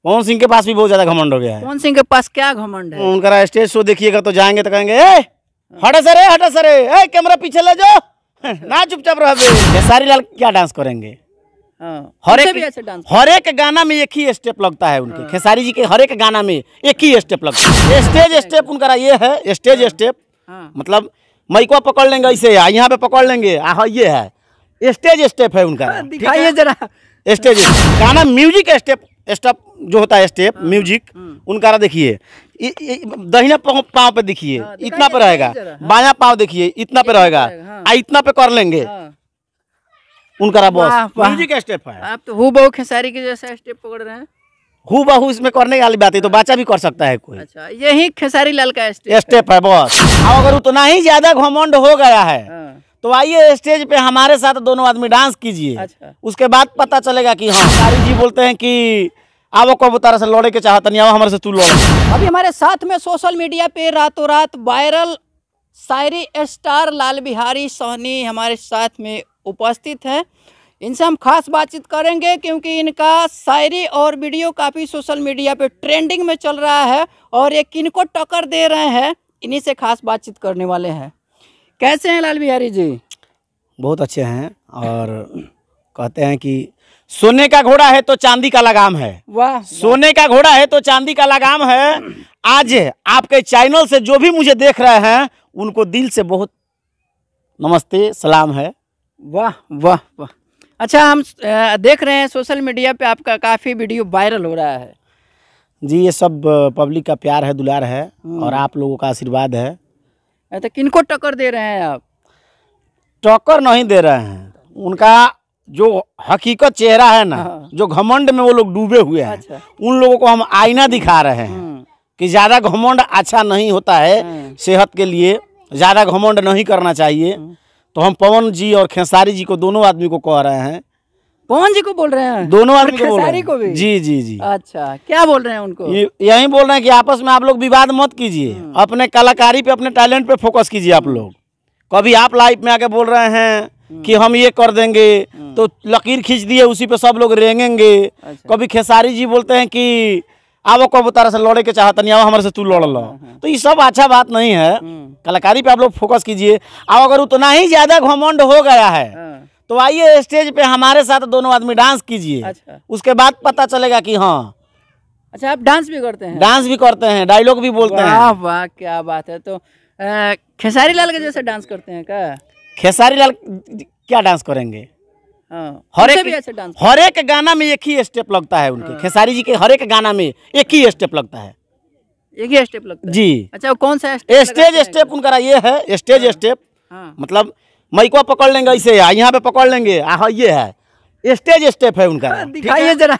पवन सिंह के पास भी बहुत ज्यादा घमंड हो गया है। पवन सिंह के पास क्या घमंड है? उनका स्टेज शो देखिएगा तो जाएंगे तो कहेंगे हटा सरे ए कैमरा पीछे ले जाओ ना चुपचाप रह। खेसारी लाल क्या डांस करेंगे? हर एक गाना में एक ही स्टेप लगता है उनके। खेसारी जी के हर एक गाना में एक ही स्टेप लगता है। स्टेज स्टेप उनका ये है, स्टेज स्टेप मतलब माइकवा पकड़ लेंगे ऐसे, यहाँ पे पकड़ लेंगे, ये है स्टेज स्टेप है उनका। दिखाइए जरा स्टेज गाना म्यूजिक स्टेप जो होता है स्टेप म्यूजिक उनका देखिए। दहिना पाँव पे देखिए इतना पे रहेगा, बायां पाँव देखिए इतना पे रहेगा, इतना पे कर लेंगे उनका बॉस म्यूजिक स्टेप है। आप तो हूबहू खेसारी के जैसा स्टेप पकड़ रहे हैं। हूबहू इसमें करने वाली बात है तो बच्चा भी कर सकता है कोई। अच्छा, यही खेसारी लाल का स्टेप है बॉस। अगर उतना ही ज्यादा घमंड हो गया है तो आइए स्टेज पे हमारे साथ दोनों आदमी डांस कीजिए। अच्छा। उसके बाद पता चलेगा कि हाँ खेसारी जी बोलते हैं कि आवो कबूतर से लड़े के चाहता नहीं, आओ हमारे से तू लड़। अभी हमारे साथ में सोशल मीडिया पे रातों रात वायरल शायरी स्टार लाल बिहारी सोहनी हमारे साथ में उपस्थित है। इनसे हम खास बातचीत करेंगे क्योंकि इनका शायरी और वीडियो काफ़ी सोशल मीडिया पे ट्रेंडिंग में चल रहा है और ये किनको टक्कर दे रहे हैं, इन्हीं से खास बातचीत करने वाले हैं। कैसे हैं लाल बिहारी जी? बहुत अच्छे हैं और कहते हैं कि सोने का घोड़ा है तो चांदी का लगाम है। वाह, सोने का घोड़ा है तो चांदी का लगाम है। आज आपके चैनल से जो भी मुझे देख रहे हैं उनको दिल से बहुत नमस्ते सलाम है। वाह वाह वाह। अच्छा, हम देख रहे हैं सोशल मीडिया पे आपका काफ़ी वीडियो वायरल हो रहा है जी। ये सब पब्लिक का प्यार है, दुलार है और आप लोगों का आशीर्वाद है। तो किनको टक्कर दे रहे हैं आप? टक्कर नहीं दे रहे हैं, उनका जो हकीकत चेहरा है ना, जो घमंड में वो लोग डूबे हुए हैं। अच्छा। उन लोगों को हम आईना दिखा रहे हैं कि ज़्यादा घमंड अच्छा नहीं होता है सेहत के लिए, ज़्यादा घमंड नहीं करना चाहिए। तो हम पवन जी और खेसारी जी को दोनों आदमी को कह रहे हैं। पवन जी को बोल रहे हैं? दोनों आदमी को बोल रहे हैं। को भी? जी जी जी। अच्छा, क्या बोल रहे हैं उनको? यही बोल रहे हैं कि आपस में आप लोग विवाद मत कीजिए, अपने कलाकारी पे अपने टैलेंट पे फोकस कीजिए। आप लोग कभी आप लाइव में आके बोल रहे हैं कि हम ये कर देंगे तो लकीर खींच दिए उसी पे सब लोग रेंगेंगे। अच्छा। कभी खेसारी जी बोलते हैं कि आवो कबूतर से लड़े के चाहता नहीं, आओ हमारे से तू लड़ लो। तो ये सब अच्छा बात नहीं है। कलाकारी पे आप लोग फोकस कीजिए। और अगर उतना ही ज्यादा घमंड हो गया है तो आइए स्टेज पे हमारे साथ दोनों आदमी डांस कीजिए। अच्छा। उसके बाद पता चलेगा कि हाँ। अच्छा, आप डांस भी करते हैं? डांस भी करते हैं, डायलॉग भी बोलते हैं। वाह वाह, क्या बात है। तो खेसारी लाल के जैसे डांस करते हैं क्या? खेसारी लाल क्या डांस करेंगे? हर एक गाना में एक ही स्टेप लगता है उनके। खेसारी जी के हर एक गाना में एक ही स्टेप लगता है। एक ही स्टेप लगता है जी। अच्छा, वो कौन सा स्टेज स्टेप उनका ये है स्टेज स्टेप मतलब माइकवा पकड़ लेंगे ऐसे, यहाँ पे पकड़ लेंगे, ये है स्टेज स्टेप है उनका। दिखाइए जरा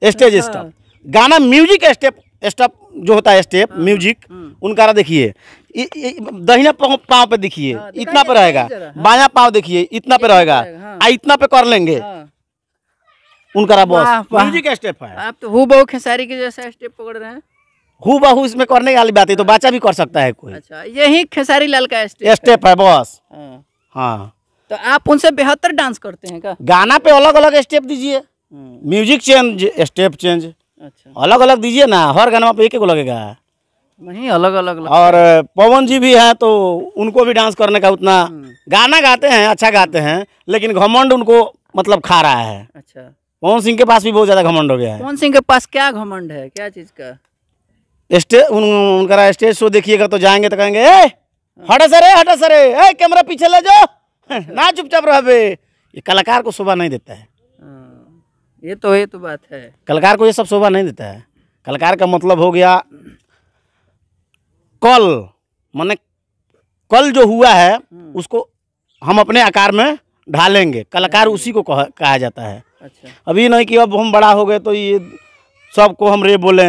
स्टेज स्टेप गाना म्यूजिक स्टेप जो होता है स्टेप म्यूजिक उनका देखिए। दहिना पाँव पे देखिए इतना पे रहेगा, बायां पाँव देखिए इतना पे रहेगा, इतना पे कर लेंगे उनका बॉस म्यूजिक स्टेप है। आप तो हूबहू खेसारी के जैसा स्टेप पकड़ रहे हैं। हूबहू इसमें करने वाली बात है तो बच्चा भी कर सकता है कोई। अच्छा, यही खेसारी लाल का स्टेप है बॉस। हाँ, तो आप उनसे बेहतर डांस करते हैं क्या? गाना पे अलग अलग स्टेप दीजिए, म्यूजिक चेंज स्टेप चेंज। अच्छा, अलग अलग दीजिए ना, हर गाना पे एक एक लगेगा नहीं, अलग अलग। और पवन जी भी हैं तो उनको भी डांस करने का उतना, गाना गाते हैं अच्छा गाते हैं लेकिन घमंड उनको मतलब खा रहा है। अच्छा, पवन सिंह के पास भी बहुत ज्यादा घमंड हो गया है। पवन सिंह के पास क्या घमंड है, क्या चीज का? उनका स्टेज शो देखिएगा तो जाएंगे तो कहेंगे हटा सरे ए कैमरा पीछे ले जाओ ना चुपचाप रह। ये कलाकार को शोभा नहीं देता है। ये तो बात है, कलाकार को ये सब शोभा नहीं देता है। कलाकार का मतलब हो गया कल, माने कल जो हुआ है उसको हम अपने आकार में ढालेंगे। कलाकार उसी को कहा जाता है। अच्छा, अभी नहीं कि अब हम बड़ा हो गए तो ये सबको हम रे बोले,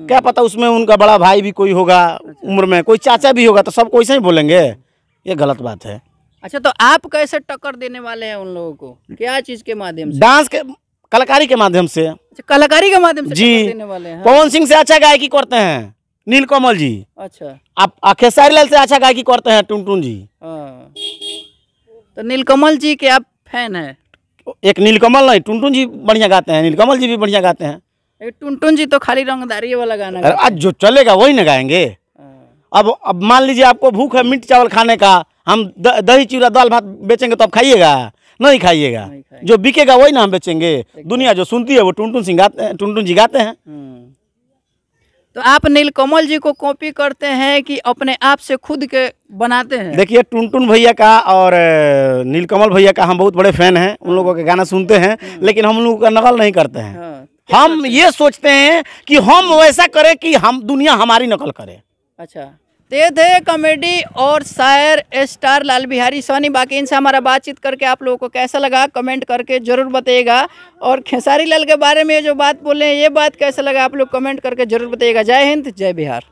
क्या पता उसमें उनका बड़ा भाई भी कोई होगा। अच्छा, उम्र में कोई चाचा भी होगा तो सबको ऐसे ही बोलेंगे, ये गलत बात है। अच्छा, तो आप कैसे टक्कर देने वाले हैं उन लोगों को, क्या चीज के माध्यम से? डांस के, कलाकारी के माध्यम से। अच्छा, कलाकारी के माध्यम से जी देने वाले हैं। पवन सिंह से अच्छा गायकी करते हैं नीलकमल जी। अच्छा, आप खेसारी लाल से अच्छा गायकी करते हैं टुनटुन जी। तो नीलकमल जी के आप फैन हैं? एक नीलकमल नहीं, टुनटुन जी बढ़िया गाते हैं, नीलकमल जी भी बढ़िया गाते हैं। ये टुनटुन जी तो खाली रंगदारी वाला गाना अरे आज जो चलेगा वही ना गाएंगे। अब मान लीजिए आपको भूख है मीट चावल खाने का, हम दही चूड़ा दाल भात बेचेंगे तो आप खाइएगा? नहीं खाइएगा। जो बिकेगा वही ना हम बेचेंगे। दुनिया जो सुनती है वो टुनटुन जी गाते हैं। तो आप नीलकमल जी को कॉपी करते हैं कि अपने आप से खुद के बनाते हैं? देखिए टुनटुन भैया का और नीलकमल भैया का हम बहुत बड़े फैन हैं, उन लोगों के गाना सुनते हैं, लेकिन हम लोगों का नकल नहीं करते हैं। हम ये सोचते हैं कि हम वैसा करें कि हम दुनिया हमारी नकल करे। अच्छा, ते थे कॉमेडी और शायर स्टार लाल बिहारी सोनी। बाकी इनसे हमारा बातचीत करके आप लोगों को कैसा लगा कमेंट करके जरूर बताइएगा। और खेसारी लाल के बारे में जो बात बोले ये बात कैसा लगा आप लोग कमेंट करके जरूर बताइएगा। जय हिंद, जय बिहार।